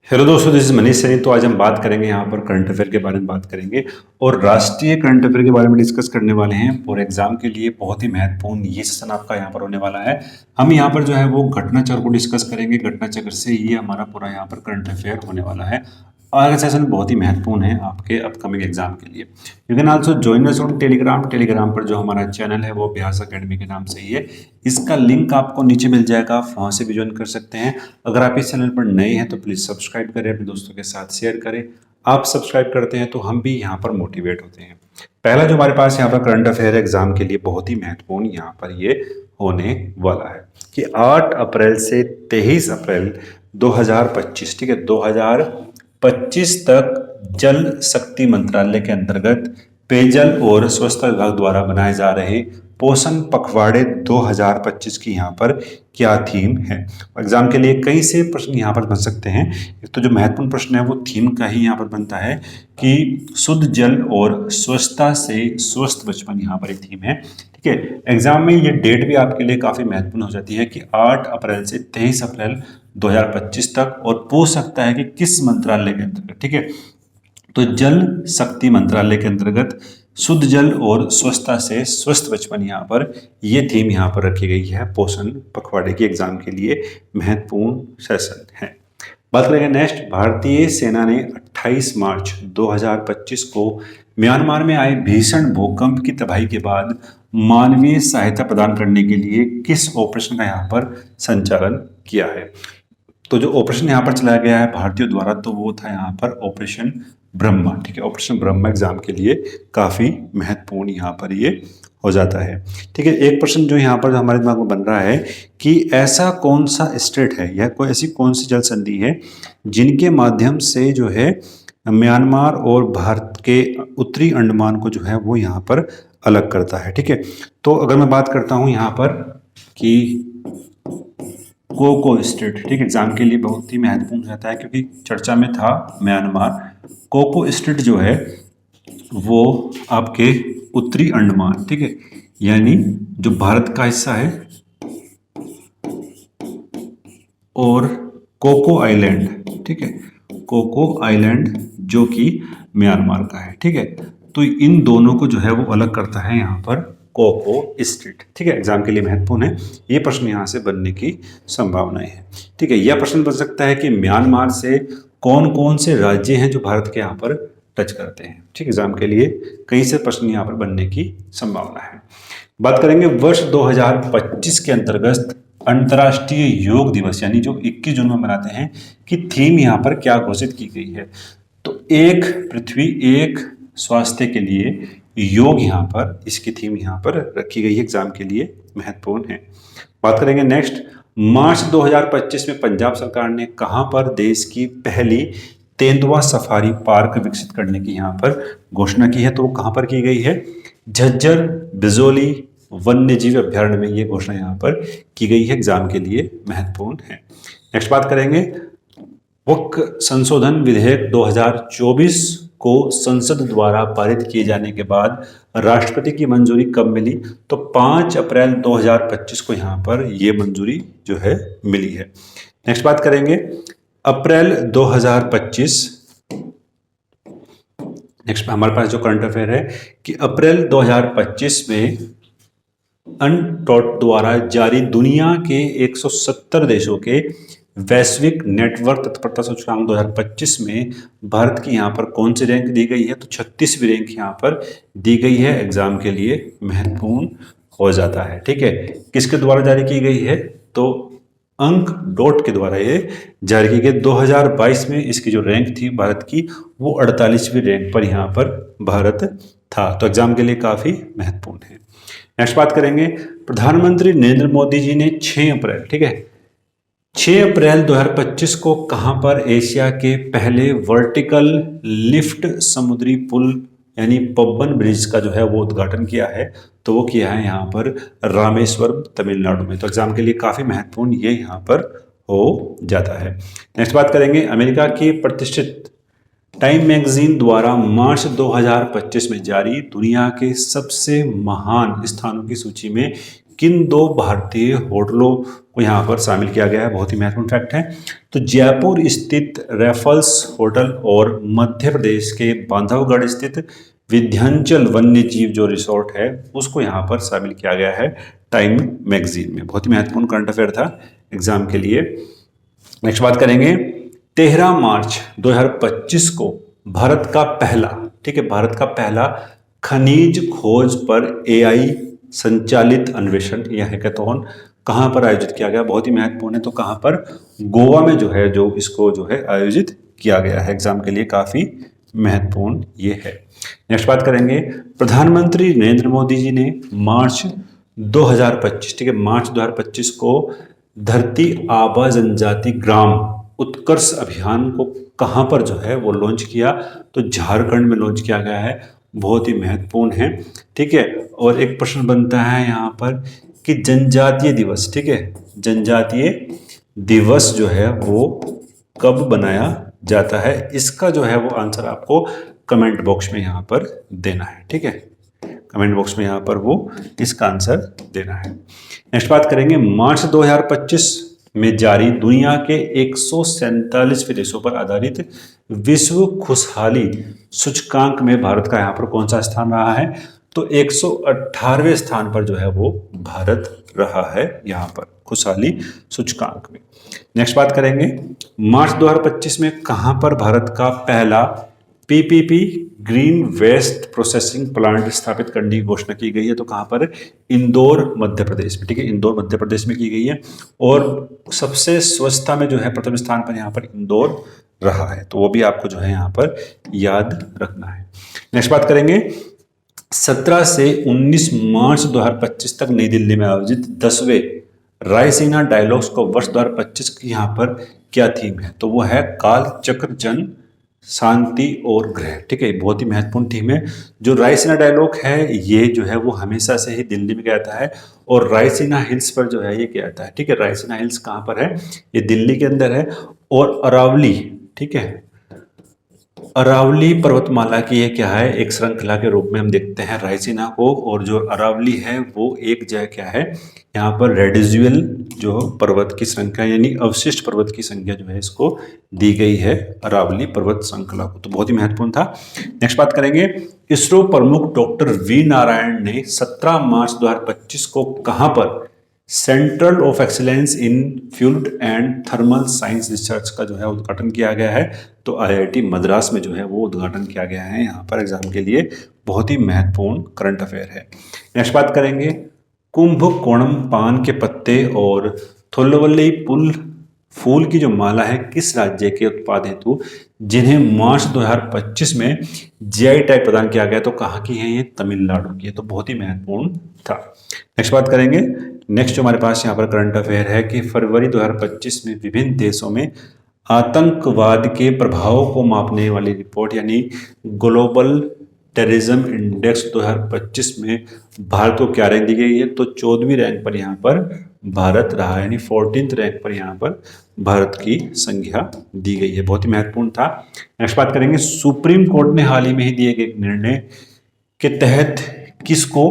Hello दोस्तों, this is Manish Saini. तो आज हम बात करेंगे यहाँ पर करंट अफेयर के बारे में बात करेंगे और राष्ट्रीय करंट अफेयर के बारे में डिस्कस करने वाले हैं। और एग्जाम के लिए बहुत ही महत्वपूर्ण ये सेशन आपका यहाँ पर होने वाला है। हम यहाँ पर जो है वो घटना चक्र को डिस्कस करेंगे। घटना चक्र से ये हमारा पूरा यहाँ पर करंट अफेयर होने वाला है। और ये सेशन बहुत ही महत्वपूर्ण है आपके अपकमिंग एग्जाम के लिए। You can also join us on Telegram पर जो हमारा चैनल है वो अभ्यास अकेडमी के नाम से ही है। इसका लिंक आपको नीचे मिल जाएगा, आप वहाँ से भी ज्वाइन कर सकते हैं। अगर आप इस चैनल पर नए हैं तो प्लीज़ सब्सक्राइब करें, अपने दोस्तों के साथ शेयर करें। आप सब्सक्राइब करते हैं तो हम भी यहाँ पर मोटिवेट होते हैं। पहला जो हमारे पास यहाँ पर करंट अफेयर एग्जाम के लिए बहुत ही महत्वपूर्ण यहाँ पर ये होने वाला है कि 8 अप्रैल से 23 अप्रैल 2025, ठीक है, 2025 तक जल शक्ति मंत्रालय के अंतर्गत पेयजल और स्वच्छता विभाग द्वारा बनाए जा रहे पोषण पखवाड़े 2025 की यहाँ पर क्या थीम है। एग्जाम के लिए कई से प्रश्न यहाँ पर बन सकते हैं। एक तो जो महत्वपूर्ण प्रश्न है वो थीम का ही यहाँ पर बनता है कि शुद्ध जल और स्वच्छता से स्वस्थ बचपन, यहाँ पर एक थीम है। ठीक है, एग्जाम में ये डेट भी आपके लिए काफ़ी महत्वपूर्ण हो जाती है कि 8 अप्रैल से 23 अप्रैल 2025 तक, और पूछ सकता है कि किस मंत्रालय के अंतर्गत। ठीक है, तो जल शक्ति मंत्रालय के अंतर्गत शुद्ध जल और स्वच्छता से स्वस्थ बचपन, यहाँ पर ये थीम यहाँ पर रखी गई है। पोषण पखवाड़े की एग्जाम के लिए महत्वपूर्ण सेशन है। बात करेंगे नेक्स्ट। भारतीय सेना ने 28 मार्च 2025 को म्यांमार में आए भीषण भूकंप की तबाही के बाद मानवीय सहायता प्रदान करने के लिए किस ऑपरेशन का यहाँ पर संचालन किया है। तो जो ऑपरेशन यहाँ पर चलाया गया है भारतीयों द्वारा, तो वो था यहाँ पर ऑपरेशन ब्रह्मा। ठीक है, ऑपरेशन ब्रह्मा एग्जाम के लिए काफ़ी महत्वपूर्ण यहाँ पर ये हो जाता है। ठीक है, एक प्रश्न जो यहाँ पर हमारे दिमाग में बन रहा है कि ऐसा कौन सा स्टेट है या कोई ऐसी कौन सी जल संधि है जिनके माध्यम से जो है म्यांमार और भारत के उत्तरी अंडमान को जो है वो यहाँ पर अलग करता है। ठीक है, तो अगर मैं बात करता हूँ यहाँ पर कि कोको स्टेट, ठीक, एग्जाम के लिए बहुत ही महत्वपूर्ण रहता है क्योंकि चर्चा में था म्यांमार। कोको स्टेट जो है वो आपके उत्तरी अंडमान, ठीक है, यानी जो भारत का हिस्सा है, और कोको आइलैंड, ठीक है, कोको आइलैंड जो कि म्यांमार का है। ठीक है, तो इन दोनों को जो है वो अलग करता है यहाँ पर कोको स्टेट। ठीक है, एग्जाम के लिए महत्वपूर्ण है। ये प्रश्न यहाँ से बनने की संभावनाएं हैं। ठीक है, यह प्रश्न बन सकता है कि म्यांमार से कौन कौन से राज्य हैं जो भारत के यहाँ पर टच करते हैं। ठीक, एग्जाम के लिए कई से प्रश्न यहाँ पर बनने की संभावना है। बात करेंगे वर्ष 2025 के अंतर्गत अंतर्राष्ट्रीय योग दिवस, यानी जो 21 जून में मनाते हैं, कि थीम यहाँ पर क्या घोषित की गई है। तो एक पृथ्वी एक स्वास्थ्य के लिए योग, यहाँ पर इसकी थीम यहाँ पर रखी गई है। एग्जाम के लिए महत्वपूर्ण है। बात करेंगे नेक्स्ट। मार्च 2025 में पंजाब सरकार ने कहां पर देश की पहली तेंदुआ सफारी पार्क विकसित करने की यहाँ पर घोषणा की है। तो वो कहां पर की गई है? झज्जर बिजोली वन्यजीव अभ्यारण्य में ये घोषणा यहाँ पर की गई है। एग्जाम के लिए महत्वपूर्ण है। नेक्स्ट बात करेंगे वक्फ संशोधन विधेयक 2024 को संसद द्वारा पारित किए जाने के बाद राष्ट्रपति की मंजूरी कब मिली? तो 5 अप्रैल 2025 को यहाँ पर ये मंजूरी जो है मिली है। नेक्स्ट बात करेंगे अप्रैल 2025। नेक्स्ट हमारे पास जो करंट अफेयर है कि अप्रैल 2025 में अनटॉट द्वारा जारी दुनिया के 170 देशों के वैश्विक नेटवर्क तत्परता सूचकांक 2025 में भारत की यहाँ पर कौन सी रैंक दी गई है? तो 36वीं रैंक यहाँ पर दी गई है। एग्जाम के लिए महत्वपूर्ण हो जाता है। ठीक है, किसके द्वारा जारी की गई है? तो अंक डॉट के द्वारा ये जारी की गई। 2022 में इसकी जो रैंक थी भारत की वो 48वीं रैंक पर यहाँ पर भारत था। तो एग्जाम के लिए काफ़ी महत्वपूर्ण है। नेक्स्ट बात करेंगे प्रधानमंत्री नरेंद्र मोदी जी ने 6 अप्रैल, ठीक है, 6 अप्रैल 2025 को कहां पर एशिया के पहले वर्टिकल लिफ्ट समुद्री पुल यानी पब्बन ब्रिज का जो है वो उद्घाटन किया है? तो वो किया है यहाँ पर रामेश्वरम तमिलनाडु में। तो एग्जाम के लिए काफ़ी महत्वपूर्ण ये यहाँ पर हो जाता है। नेक्स्ट बात करेंगे अमेरिका की प्रतिष्ठित टाइम मैगजीन द्वारा मार्च 2025 में जारी दुनिया के सबसे महान स्थानों की सूची में किन 2 भारतीय होटलों को यहाँ पर शामिल किया गया है, बहुत ही महत्वपूर्ण फैक्ट है। तो जयपुर स्थित रेफल्स होटल और मध्य प्रदेश के बांधवगढ़ स्थित विंध्याचल वन्य जीव जो रिसोर्ट है उसको यहाँ पर शामिल किया गया है टाइम मैगजीन में। बहुत ही महत्वपूर्ण करंट अफेयर था एग्जाम के लिए। नेक्स्ट बात करेंगे, 13 मार्च 2025 को भारत का पहला, ठीक है, भारत का पहला खनिज खोज पर एआई संचालित अन्वेषण या हैकाथॉन कहाँ पर आयोजित किया गया? बहुत ही महत्वपूर्ण है। तो कहाँ पर? गोवा में जो है जो इसको जो है आयोजित किया गया है। एग्जाम के लिए काफी महत्वपूर्ण ये है। नेक्स्ट बात करेंगे, प्रधानमंत्री नरेंद्र मोदी जी ने मार्च 2025, ठीक है, मार्च 2025 को धरती आबा जनजाति ग्राम उत्कर्ष अभियान को कहाँ पर जो है वो लॉन्च किया? तो झारखंड में लॉन्च किया गया है। बहुत ही महत्वपूर्ण है, ठीक है। और एक प्रश्न बनता है यहाँ पर कि जनजातीय दिवस, ठीक है, जनजातीय दिवस जो है वो कब बनाया जाता है? इसका जो है वो आंसर आपको कमेंट बॉक्स में यहाँ पर देना है, ठीक है, कमेंट बॉक्स में यहाँ पर वो इसका आंसर देना है। नेक्स्ट बात करेंगे, मार्च 2025 में जारी दुनिया के 147वें देशों पर आधारित विश्व खुशहाली सूचकांक में भारत का यहाँ पर कौन सा स्थान रहा है? तो 118वें स्थान पर जो है वो भारत रहा है यहाँ पर खुशहाली सूचकांक में। नेक्स्ट बात करेंगे, मार्च 2025 में कहाँ पर भारत का पहला PPP green waste processing plant स्थापित करने की घोषणा की गई है? तो कहाँ पर? इंदौर मध्य प्रदेश में, ठीक है, इंदौर मध्य प्रदेश में की गई है। और सबसे स्वच्छता में जो है प्रथम स्थान पर यहाँ पर इंदौर रहा है, तो वो भी आपको जो है यहाँ पर याद रखना है। नेक्स्ट बात करेंगे, 17 से 19 मार्च 2025 तक नई दिल्ली में आयोजित 10वें रायसीना डायलॉग्स को वर्ष 2025 की यहाँ पर क्या थीम है? तो वो है काल चक्र जन शांति और ग्रह, ठीक है, बहुत ही महत्वपूर्ण थीम है। जो रायसीना डायलॉग है ये जो है वो हमेशा से ही दिल्ली में किया जाता है और रायसीना हिल्स पर जो है ये किया जाता है, ठीक है। रायसीना हिल्स कहाँ पर है? ये दिल्ली के अंदर है। और अरावली, ठीक है, अरावली पर्वतमाला की ये क्या है? एक श्रृंखला के रूप में हम देखते हैं रायसीना को। और जो अरावली है वो एक जगह क्या है, यहाँ पर रेडिजुअल जो पर्वत की संख्या यानी अवशिष्ट पर्वत की संख्या जो है इसको दी गई है अरावली पर्वत श्रृंखला को। तो बहुत ही महत्वपूर्ण था। नेक्स्ट बात करेंगे, इसरो प्रमुख डॉक्टर वी नारायण ने 17 मार्च 2025 को कहाँ पर central of excellence in fluid and thermal science research का जो है उद्घाटन किया गया है? तो आईआईटी मद्रास में जो है वो उद्घाटन किया गया है यहाँ पर एग्जाम के लिए। बहुत ही महत्वपूर्ण करंट अफेयर है। नेक्स्ट बात करेंगे, कुंभकोणम पान के पत्ते और थोलवल्ली फूल की जो माला है किस राज्य के उत्पाद हेतु जिन्हें मार्च 2025 में जीआई टैग प्रदान किया गया? तो कहाँ की है ये? तमिलनाडु की है। तो बहुत ही महत्वपूर्ण था। नेक्स्ट बात करेंगे, नेक्स्ट जो हमारे पास यहाँ पर करंट अफेयर है कि फरवरी 2025 में विभिन्न देशों में आतंकवाद के प्रभाव को मापने वाली रिपोर्ट यानी ग्लोबल टेररिज्म इंडेक्स 2025 में भारत को क्या रैंक दी गई है? तो 14वीं रैंक पर यहाँ पर भारत रहा है, यानी 14th रैंक पर यहाँ पर भारत की संख्या दी गई है। बहुत ही महत्वपूर्ण था। नेक्स्ट बात करेंगे, सुप्रीम कोर्ट ने हाल ही में ही दिए गए निर्णय के तहत किसको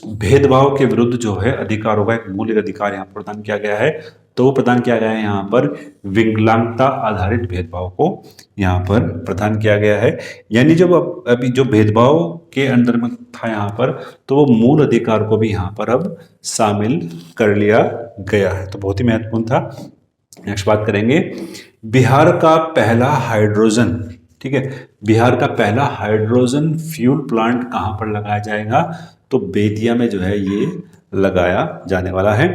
भेदभाव के विरुद्ध जो है अधिकारों का एक मूल्य अधिकार यहाँ पर प्रदान किया गया है? तो वो प्रदान किया गया है यहाँ पर विकलांगता आधारित भेदभाव को यहाँ पर प्रदान किया गया है। यानी जब अभी जो भेदभाव के अंदर में था यहाँ पर तो वो मूल अधिकार को भी यहाँ पर अब शामिल कर लिया गया है। तो बहुत ही महत्वपूर्ण था। नेक्स्ट बात करेंगे, बिहार का पहला हाइड्रोजन, ठीक है, बिहार का पहला हाइड्रोजन फ्यूल प्लांट कहाँ पर लगाया जाएगा? तो बेतिया में जो है ये लगाया जाने वाला है।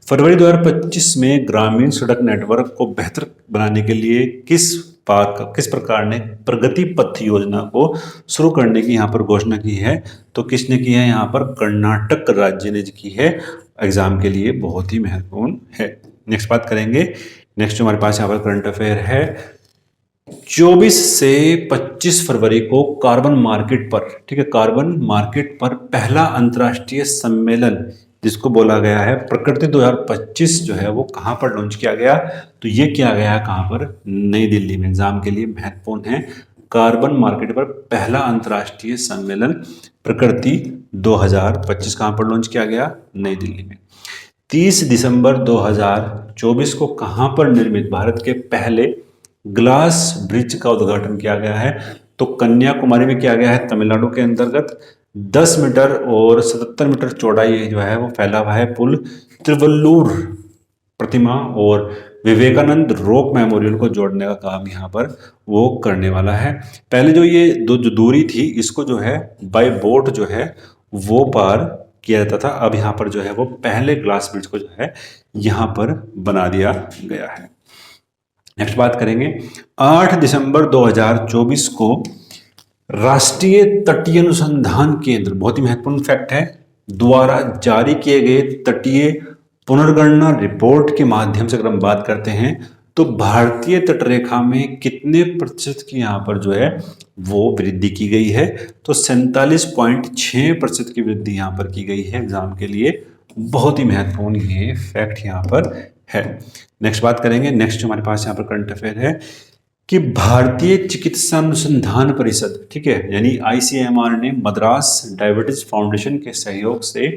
फरवरी 2025 में ग्रामीण सड़क नेटवर्क को बेहतर बनाने के लिए किस प्रकार ने प्रगति पथ योजना को शुरू करने की यहाँ पर घोषणा की है? तो किसने की है? यहाँ पर कर्नाटक राज्य ने की है। एग्जाम के लिए बहुत ही महत्वपूर्ण है। नेक्स्ट बात करेंगे, नेक्स्ट जो हमारे पास यहाँ पर करंट अफेयर है, 24 से 25 फरवरी को कार्बन मार्केट पर, ठीक है, कार्बन मार्केट पर पहला अंतर्राष्ट्रीय सम्मेलन जिसको बोला गया है प्रकृति 2025 जो है वो कहाँ पर लॉन्च किया गया? तो ये किया गया है कहाँ पर? नई दिल्ली में। एग्जाम के लिए महत्वपूर्ण है। कार्बन मार्केट पर पहला अंतर्राष्ट्रीय सम्मेलन प्रकृति 2025 कहाँ पर लॉन्च किया गया? नई दिल्ली में। 30 दिसंबर 2024 को कहां पर निर्मित भारत के पहले ग्लास ब्रिज का उद्घाटन किया गया है? तो कन्याकुमारी में किया गया है, तमिलनाडु के अंतर्गत। 10 मीटर और 77 मीटर चौड़ाई जो है वो फैला हुआ है पुल तिरुवल्लूर प्रतिमा और विवेकानंद रॉक मेमोरियल को जोड़ने का काम यहाँ पर वो करने वाला है। पहले जो ये जो दूरी थी इसको जो है बाय बोट जो है वो पार किया जाता था। अब यहाँ पर जो है वो पहले ग्लास ब्रिज को जो है यहाँ पर बना दिया गया है। नेक्स्ट बात करेंगे, 8 दिसंबर 2024 को राष्ट्रीय तटीय अनुसंधान केंद्र, बहुत ही महत्वपूर्ण फैक्ट है, द्वारा जारी किए गए तटीय पुनर्गणना रिपोर्ट के माध्यम से अगर हम बात करते हैं तो भारतीय तटरेखा में कितने प्रतिशत की यहाँ पर जो है वो वृद्धि की गई है? तो 47.6% की वृद्धि यहाँ पर की गई है। एग्जाम के लिए बहुत ही महत्वपूर्ण ये फैक्ट यहाँ पर है। नेक्स्ट बात करेंगे, नेक्स्ट हमारे पास यहाँ पर करंट अफेयर है कि भारतीय चिकित्सा अनुसंधान परिषद, ठीक है, यानी ICMR ने मद्रास डायबिटीज फाउंडेशन के सहयोग से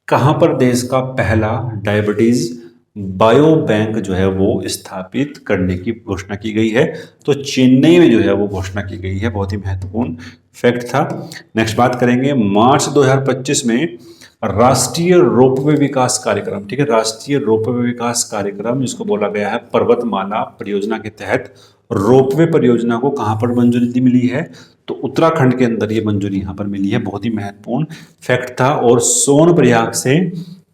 कहां पर देश का पहला डायबिटीज बायो बैंक जो है वो स्थापित करने की घोषणा की गई है? तो चेन्नई में जो है वो घोषणा की गई है। बहुत ही महत्वपूर्ण फैक्ट था। नेक्स्ट बात करेंगे, मार्च 2025 में राष्ट्रीय रोपवे विकास कार्यक्रम, ठीक है, राष्ट्रीय रोपवे विकास कार्यक्रम जिसको बोला गया है पर्वतमाला परियोजना के तहत रोपवे परियोजना को कहां पर मंजूरी मिली है? तो उत्तराखंड के अंदर ये मंजूरी यहाँ पर मिली है। बहुत ही महत्वपूर्ण फैक्ट था। और सोनप्रयाग से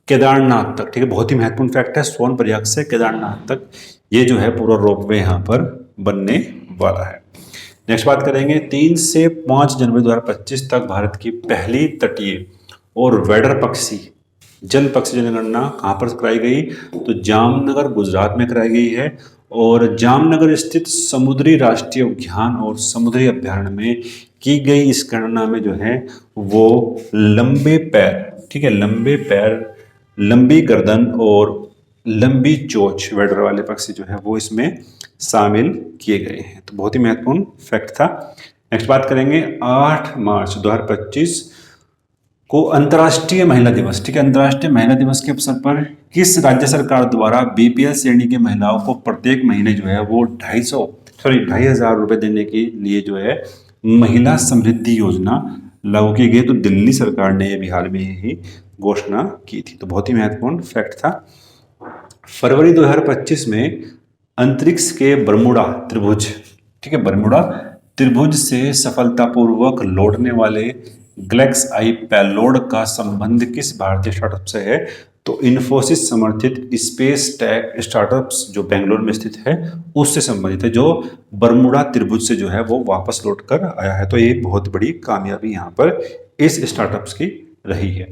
केदारनाथ तक, ठीक है, बहुत ही महत्वपूर्ण फैक्ट है, सोनप्रयाग से केदारनाथ तक ये जो है पूरा रोपवे यहाँ पर बनने वाला है। नेक्स्ट बात करेंगे, 3 से 5 जनवरी 2025 तक भारत की पहली तटीय और वेडर पक्षी जल पक्षी जनगणना कहाँ पर कराई गई? तो जामनगर गुजरात में कराई गई है। और जामनगर स्थित समुद्री राष्ट्रीय उद्यान और समुद्री अभ्यारण्य में की गई इस गणना में जो है वो लंबे पैर, ठीक है, लंबे पैर, लंबी गर्दन और लंबी चोंच वेडर वाले पक्षी जो है वो इसमें शामिल किए गए हैं। तो बहुत ही महत्वपूर्ण फैक्ट था। नेक्स्ट बात करेंगे, 8 मार्च 2025 को अंतर्राष्ट्रीय महिला दिवस, ठीक है, अंतर्राष्ट्रीय महिला दिवस के अवसर पर किस राज्य सरकार द्वारा BPL श्रेणी की महिलाओं को प्रत्येक महीने जो है वो 2,500 रुपए देने के लिए जो है महिला समृद्धि योजना लागू की गई? तो दिल्ली सरकार ने ये हाल में ही घोषणा की थी। तो बहुत ही महत्वपूर्ण फैक्ट था। फरवरी 2025 में अंतरिक्ष के बरमूडा त्रिभुज, ठीक है, बरमूडा त्रिभुज से सफलतापूर्वक लौटने वाले ग्लेक्स आई पेलोड का संबंध किस भारतीय स्टार्टअप से है? तो इन्फोसिस समर्थित स्पेस टेक स्टार्टअप्स जो बेंगलोर में स्थित है उससे संबंधित है, जो बरमूडा त्रिभुज से जो है वो वापस लौट कर आया है। तो ये बहुत बड़ी कामयाबी यहाँ पर इस स्टार्टअप्स की रही है।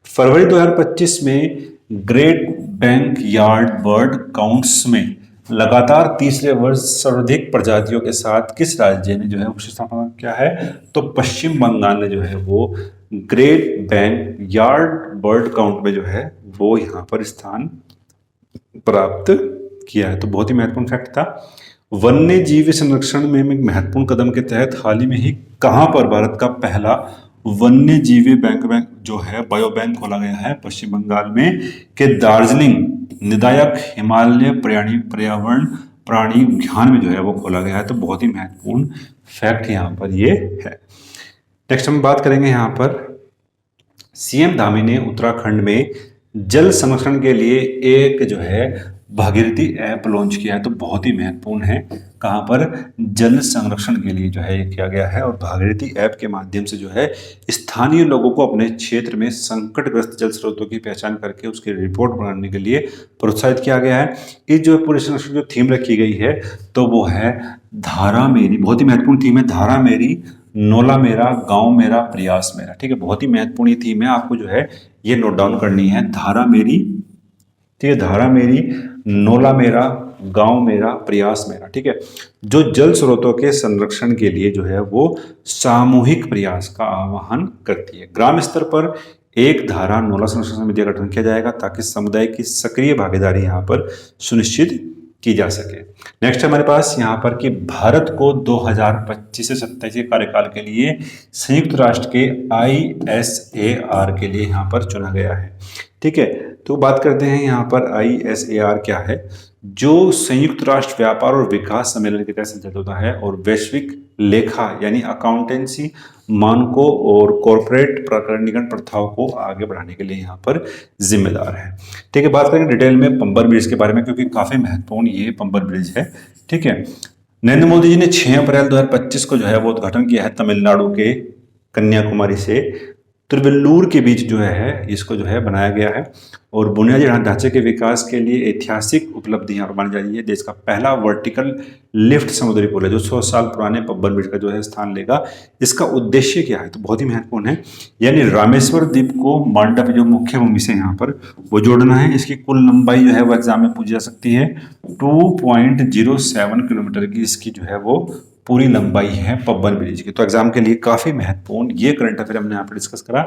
फरवरी 2025 में great bank yard bird counts में लगातार तीसरे वर्ष सर्वाधिक प्रजातियों के साथ किस राज्य ने जो है उसे स्थापना किया है? तो पश्चिम बंगाल ने जो है वो great bank yard bird count में जो है वो यहाँ पर स्थान प्राप्त किया है। तो बहुत ही महत्वपूर्ण फैक्ट था। वन्य जीव संरक्षण में एक महत्वपूर्ण कदम के तहत हाल ही में ही कहाँ पर भारत का पहला वन्य जीवी बैंक जो है बायो बैंक खोला गया है? पश्चिम बंगाल में के दार्जिलिंग निदायक हिमालय पर्यावरण प्राणी उद्यान में जो है वो खोला गया है। तो बहुत ही महत्वपूर्ण फैक्ट यहाँ पर ये है। नेक्स्ट हम बात करेंगे यहाँ पर CM धामी ने उत्तराखंड में जल संरक्षण के लिए एक जो है भागीरथी ऐप लॉन्च किया है। तो बहुत ही महत्वपूर्ण है, कहाँ पर जल संरक्षण के लिए जो है ये किया गया है। और भागीरथी ऐप के माध्यम से जो है स्थानीय लोगों को अपने क्षेत्र में संकटग्रस्त जल स्रोतों की पहचान करके उसकी रिपोर्ट बनाने के लिए प्रोत्साहित किया गया है। इस जो पूरे संरक्षण जो थीम रखी गई है तो वो है धारा मेरी, बहुत ही महत्वपूर्ण थीम है, धारा मेरी, नोला मेरा, गांव मेरा, प्रयास मेरा, ठीक है, बहुत ही महत्वपूर्ण थीम है। आपको जो है ये नोट डाउन करनी है, धारा मेरी, ठीक है, धारा मेरी, नोला मेरा, गांव मेरा, प्रयास मेरा, ठीक है, जो जल स्रोतों के संरक्षण के लिए जो है वो सामूहिक प्रयास का आह्वान करती है। ग्राम स्तर पर एक धारा नोला संरक्षण समिति का गठन किया जाएगा ताकि समुदाय की सक्रिय भागीदारी यहाँ पर सुनिश्चित की जा सके। नेक्स्ट हमारे पास यहाँ पर कि भारत को 2025 से 27 के कार्यकाल के लिए संयुक्त राष्ट्र के ISAR के लिए यहाँ पर चुना गया है। ठीक है, तो बात करते हैं यहाँ पर ISAR क्या है, जो संयुक्त राष्ट्र व्यापार और विकास सम्मेलन के तहत संचालित होता है और वैश्विक लेखा यानी अकाउंटेंसी मानकों और कॉरपोरेट प्रकरणीकरण प्रथाओं को आगे बढ़ाने के लिए यहाँ पर जिम्मेदार है। ठीक है, बात करेंगे डिटेल में पंबर ब्रिज के बारे में, क्योंकि काफी महत्वपूर्ण ये पंबर ब्रिज है। ठीक है, नरेंद्र मोदी जी ने 6 अप्रैल 2025 को जो है वो उद्घाटन किया है तमिलनाडु के कन्याकुमारी से तिरुवल्लुर के बीच जो है इसको जो है बनाया गया है और बुनियादी ढांचे के विकास के लिए ऐतिहासिक उपलब्धि यहाँ पर मानी जा रही है। देश का पहला वर्टिकल लिफ्ट समुद्री पुल है जो 100 साल पुराने पब्बर ब्रिज का जो है स्थान लेगा। इसका उद्देश्य क्या है, तो बहुत ही महत्वपूर्ण है, यानी रामेश्वर द्वीप को मांडव जो मुख्य भूमि से यहाँ पर वो जोड़ना है। इसकी कुल लंबाई जो है वो एग्जाम में पूछी जा सकती है, 2.07 किलोमीटर की इसकी जो है वो पूरी लंबाई है पब्बर ब्रिज की। तो एग्जाम के लिए काफी महत्वपूर्ण ये करंट अफेयर हमने यहाँ पर डिस्कस करा।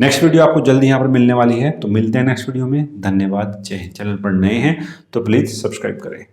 नेक्स्ट वीडियो आपको जल्दी यहाँ पर मिलने वाली है, तो मिलते हैं नेक्स्ट वीडियो में। धन्यवाद, जय हिंद। चैनल पर नए हैं तो प्लीज सब्सक्राइब करें।